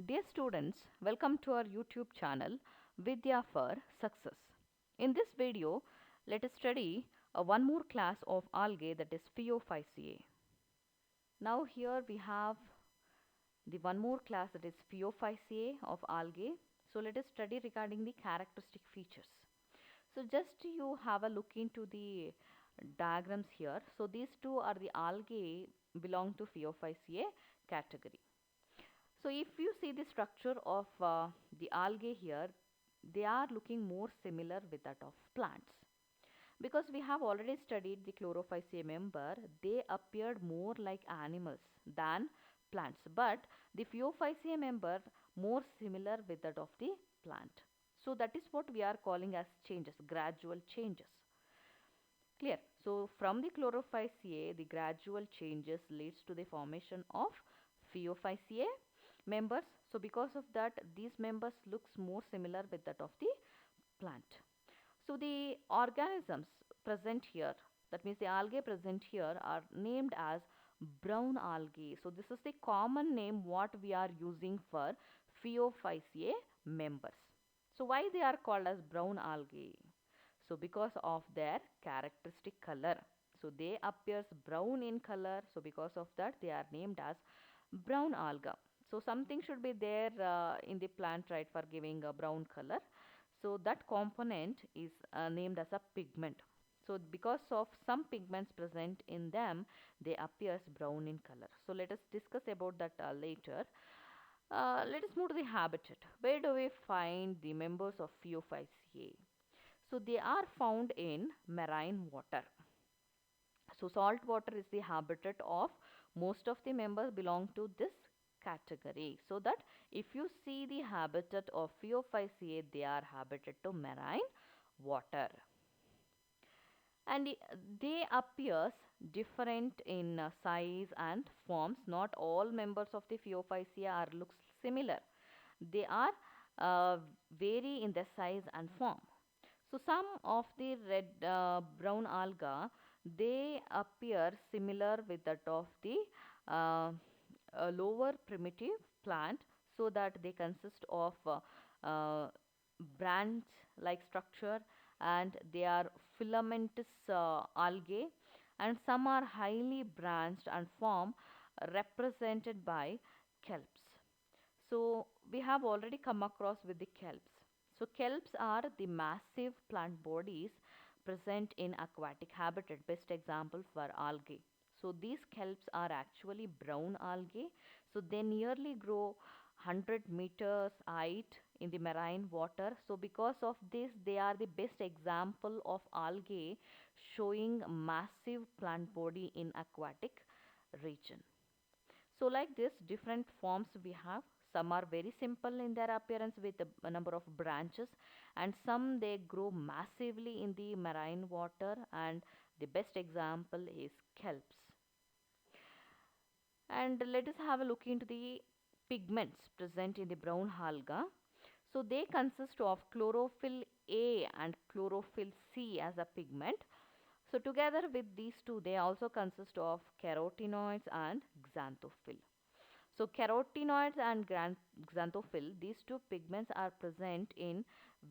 Dear students, welcome to our YouTube channel Vidya for Success. In this video, let us study one more class of algae, that is Phaeophyceae. Now here we have the one more class, that is Phaeophyceae of algae. So let us study regarding the characteristic features. So just you have a look into the diagrams here. So these two are the algae belong to Phaeophyceae category. So if you see the structure of the algae here, they are looking more similar with that of plants. Because we have already studied the Chlorophyceae member, they appeared more like animals than plants. But the Phaeophyceae member more similar with that of the plant. So that is what we are calling as changes, gradual changes. Clear? So from the Chlorophyceae, the gradual changes leads to the formation of Phaeophyceae members. So because of that, these members looks more similar with that of the plant. So the organisms present here, that means the algae present here, are named as brown algae. So this is the common name what we are using for Phaeophyceae members. So why they are called as brown algae? So because of their characteristic color. So they appears brown in color. So because of that, they are named as brown alga. So something should be there in the plant, right, for giving a brown color. So that component is named as a pigment. So because of some pigments present in them, they appears brown in color. So let us discuss about that later. Let us move to the habitat. Where do we find the members of Phaeophyceae? So they are found in marine water. So salt water is the habitat of most of the members belong to this category. So that if you see the habitat of Phaeophyceae, they are habitat to marine water. And they appears different in size and forms. Not all members of the Phaeophyceae are looks similar. They are vary in their size and form. So some of the red brown alga, they appear similar with that of the uh, lower primitive plant, so that they consist of branch like structure, and they are filamentous algae, and some are highly branched and form represented by kelps. So we have already come across with the kelps. So kelps are the massive plant bodies present in aquatic habitat. Best example for algae. So these kelps are actually brown algae. So they nearly grow 100 meters height in the marine water. So because of this, they are the best example of algae showing massive plant body in aquatic region. So like this, different forms we have. Some are very simple in their appearance with a number of branches, and some they grow massively in the marine water, and the best example is kelps. And let us have a look into the pigments present in the brown alga. So they consist of chlorophyll A and chlorophyll C as a pigment. So together with these two, they also consist of carotenoids and xanthophyll. So carotenoids and xanthophyll, these two pigments are present in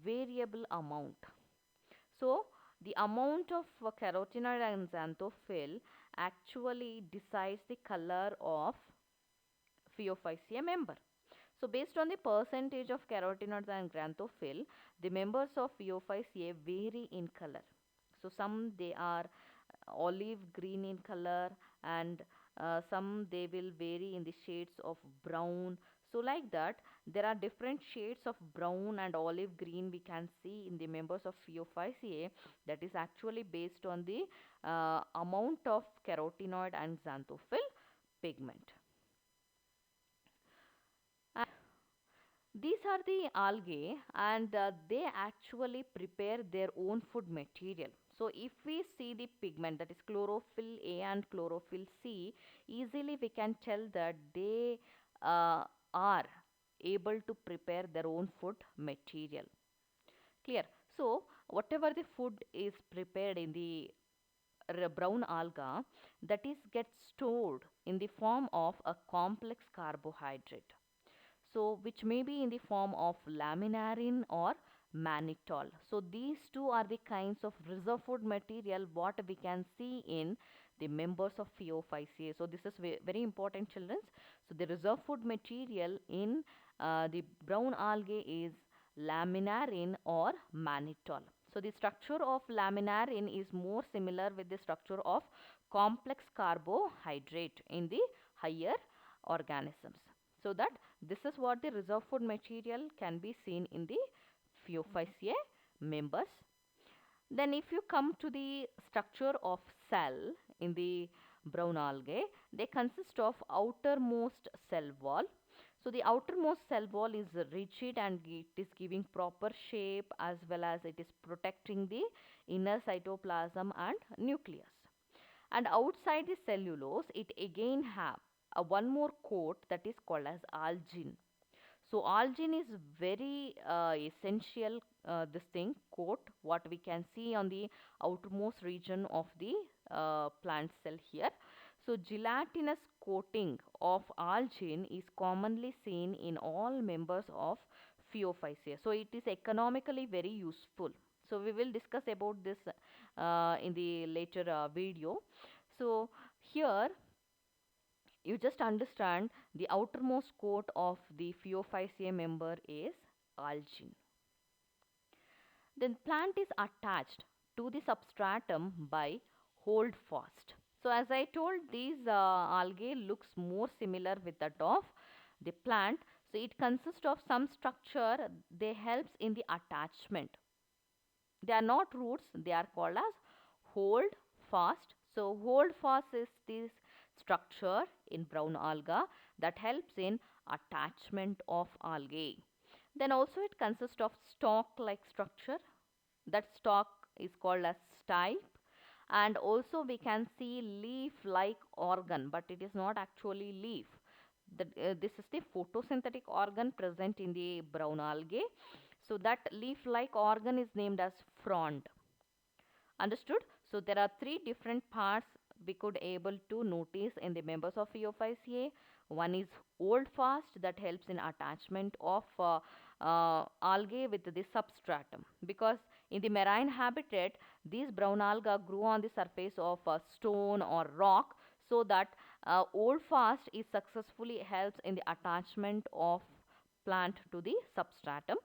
variable amount. So the amount of carotenoid and xanthophyll actually decides the color of Phaeophyceae member. So based on the percentage of carotenoids and xanthophyll, the members of Phaeophyceae vary in color. So some they are olive green in color, and some they will vary in the shades of brown. So like that, there are different shades of brown and olive green we can see in the members of Phaeophyceae. That is actually based on the amount of carotenoid and xanthophyll pigment. These are the algae, and they actually prepare their own food material. So if we see the pigment, that is chlorophyll A and chlorophyll C, easily we can tell that they are able to prepare their own food material. Clear? So whatever the food is prepared in the brown alga, that is gets stored in the form of a complex carbohydrate. so which may be in the form of laminarin or mannitol. So these two are the kinds of reserve food material what we can see in the members of Phaeophyceae. So this is very important, children. So the reserve food material in the brown algae is laminarin or mannitol. So the structure of laminarin is more similar with the structure of complex carbohydrate in the higher organisms. So that this is what the reserve food material can be seen in the Phaeophyceae members. Then if you come to the structure of cell in the brown algae, they consist of outermost cell wall. So the outermost cell wall is rigid and it is giving proper shape as well as it is protecting the inner cytoplasm and nucleus. And outside the cellulose, it again have a one more coat that is called as algin. So algin is very essential this thing coat what we can see on the outermost region of the plant cell here. So gelatinous coating of algin is commonly seen in all members of Phaeophyceae. So it is economically very useful. So we will discuss about this in the later video. So here you just understand the outermost coat of the Phaeophyceae member is algin. Then plant is attached to the substratum by holdfast. So as I told, these algae looks more similar with that of the plant. So it consists of some structure. They helps in the attachment. They are not roots. They are called as hold fast. So hold fast is this structure in brown alga that helps in attachment of algae. Then also it consists of stalk like structure. That stalk is called as stipe. And also we can see leaf like organ, but it is not actually leaf. This is the photosynthetic organ present in the brown algae. So that leaf like organ is named as frond. Understood? So there are three different parts we could able to notice in the members of Phaeophyceae. One is holdfast that helps in attachment of algae with the substratum, because in the marine habitat these brown algae grew on the surface of a stone or rock, so that holdfast is successfully helps in the attachment of plant to the substratum,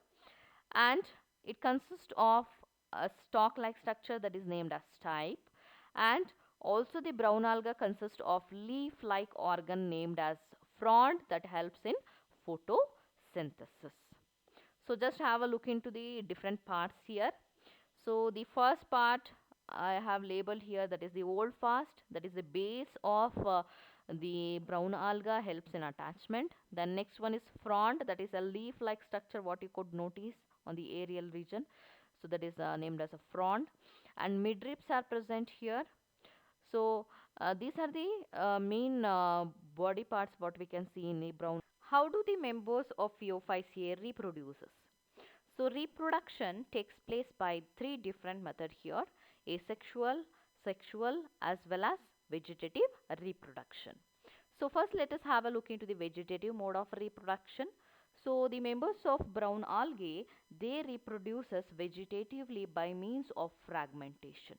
and it consists of a stalk like structure that is named as stipe, and also the brown alga consists of leaf like organ named as frond that helps in photosynthesis. So just have a look into the different parts here. So the first part I have labeled here, that is the holdfast, that is the base of the brown alga, helps in attachment. Then next one is frond, that is a leaf like structure what you could notice on the aerial region. So that is named as a frond, and midribs are present here. So these are the main body parts what we can see in a brown. How do the members of Phaeophyceae reproduces? So reproduction takes place by three different methods here: asexual, sexual, as well as vegetative reproduction. So first let us have a look into the vegetative mode of reproduction. So the members of brown algae, they reproduces vegetatively by means of fragmentation.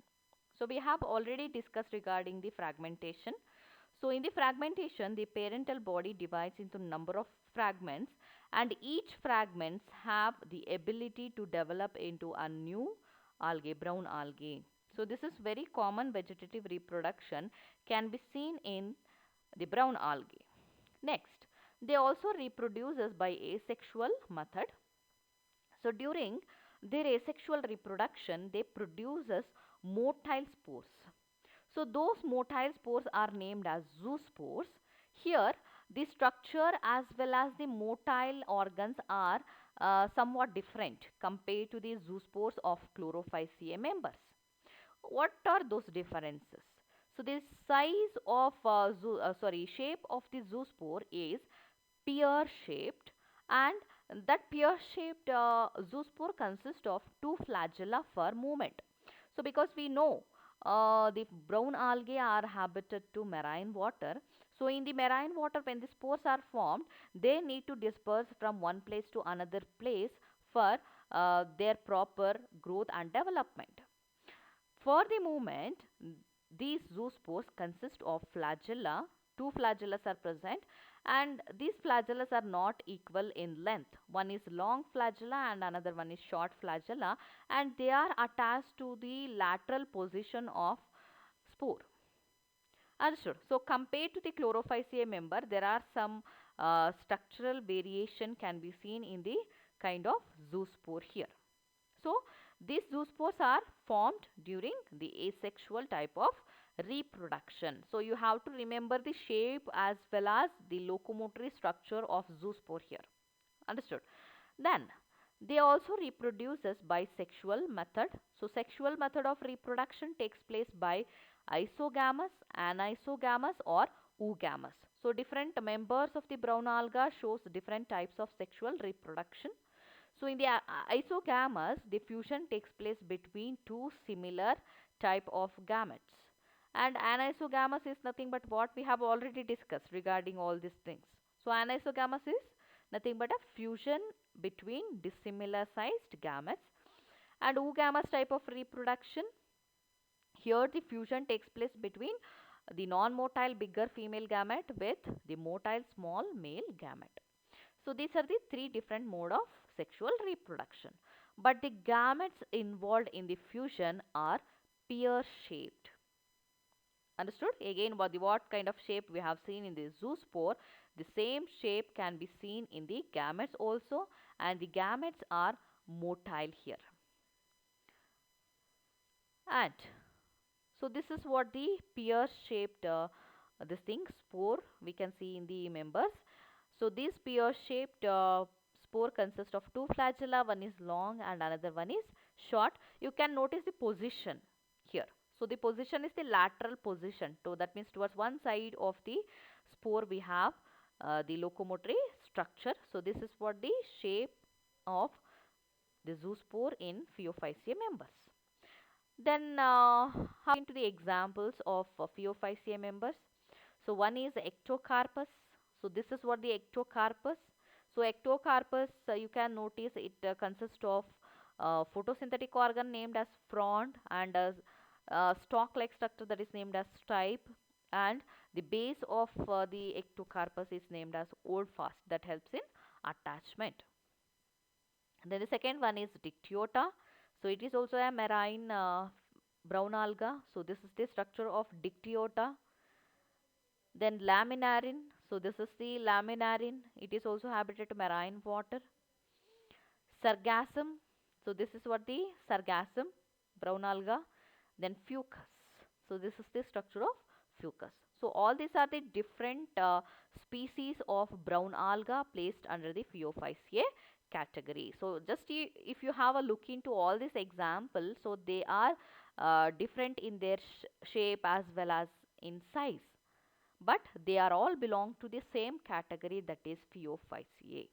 So we have already discussed regarding the fragmentation. So in the fragmentation, the parental body divides into number of fragments, and each fragments have the ability to develop into a new algae, brown algae. So this is very common vegetative reproduction can be seen in the brown algae. Next, they also reproduces by asexual method. So during their asexual reproduction, they produces motile spores. So those motile spores are named as zoospores. Here the structure as well as the motile organs are somewhat different compared to the zoospores of Chlorophyceae members. What are those differences? So the size of shape of the zoospore is pear shaped, and that pear shaped zoospore consists of two flagella for movement. So because we know the brown algae are habited to marine water, So in the marine water, when the spores are formed, they need to disperse from one place to another place for their proper growth and development. For the moment, these zoospores consist of flagella. Two flagellas are present, and these flagellas are not equal in length. One is long flagella and another one is short flagella, and they are attached to the lateral position of spore. Understood. So compared to the Chlorophyceae member, there are some structural variation can be seen in the kind of zoospore here. So these zoospores are formed during the asexual type of reproduction. So you have to remember the shape as well as the locomotory structure of zoospore here. Understood. Then they also reproduces by sexual method. So sexual method of reproduction takes place by isogamous, anisogamous or oogamous. So different members of the brown alga shows different types of sexual reproduction. So in the isogamous, the fusion takes place between two similar type of gametes. And anisogamous is nothing but what we have already discussed regarding all these things. So anisogamous is nothing but a fusion between dissimilar sized gametes. And oogamous type of reproduction, here the fusion takes place between the non-motile bigger female gamete with the motile small male gamete. So these are the three different mode of sexual reproduction. But the gametes involved in the fusion are pear shaped. Understood? Again, what kind of shape we have seen in the zoospore, the same shape can be seen in the gametes also, and the gametes are motile here. And so this is what the pear shaped this thing spore we can see in the members. So this pear shaped spore consists of two flagella, one is long and another one is short. You can notice the position here. So the position is the lateral position. So that means towards one side of the spore we have the locomotory structure. So this is what the shape of the zoospore in Phaeophyceae members. Then how into the examples of Phaeophyceae members. So one is ectocarpus. So this is what the ectocarpus. So ectocarpus, you can notice it consists of photosynthetic organ named as frond and a stalk-like structure that is named as stipe, and the base of the ectocarpus is named as holdfast that helps in attachment. And then the second one is Dictyota. So it is also a marine brown alga. So this is the structure of Dictyota. Then laminarin. So this is the laminarin. It is also habited to marine water. Sargassum. So this is what the sargassum, brown alga. Then fucus. So this is the structure of fucus. So all these are the different species of brown alga placed under the Phaeophyceae category. So just if you have a look into all these examples, so they are different in their shape as well as in size, but they are all belong to the same category, that is Phaeophyceae.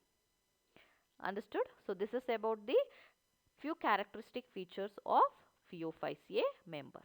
Understood? So this is about the few characteristic features of Phaeophyceae members.